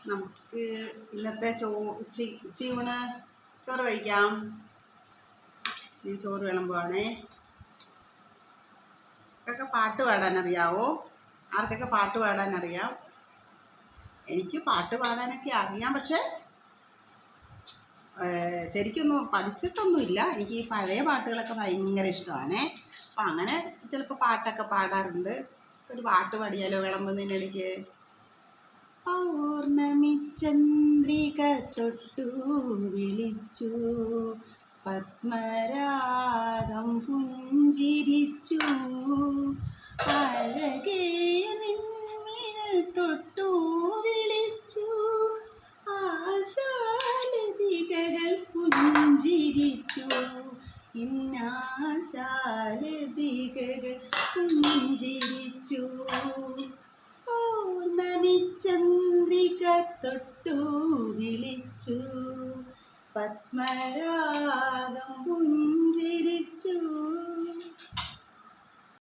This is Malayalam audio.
നമുക്ക് ഇന്നത്തെ ഉച്ചയൂണ് ചോറ് കഴിക്കാം. ഞാൻ ചോറ് വിളമ്പുവാണേ. ആർക്കൊക്കെ പാട്ട് പാടാൻ അറിയാവോ? ആർക്കൊക്കെ പാട്ട് പാടാൻ അറിയാം? എനിക്ക് പാട്ട് പാടാനൊക്കെ അറിയാം, പക്ഷെ ശരിക്കൊന്നും പഠിച്ചിട്ടൊന്നുമില്ല. എനിക്ക് ഈ പഴയ പാട്ടുകളൊക്കെ ഭയങ്കര ഇഷ്ടമാണേ. അപ്പം അങ്ങനെ ചിലപ്പോൾ പാട്ടൊക്കെ പാടാറുണ്ട്. ഒരു പാട്ട് പാടിയാലോ വിളമ്പുന്നതിനിടയ്ക്ക്? പൗർണമി ചന്ദ്രിക തൊട്ടു വിളിച്ചു, പത്മരാഗം പുഞ്ചിരിച്ചു, അഴകേ നിന്നിൽ തൊട്ടു വിളിച്ചു, ആശാലതികൾ പുഞ്ചിരിച്ചു, ഇന്നാശാലതികൾ പുഞ്ചിരിച്ചു. പൗർണമി ചന്ദ്രിക തൊട്ടു വിളിച്ചു, പത്മരാഗം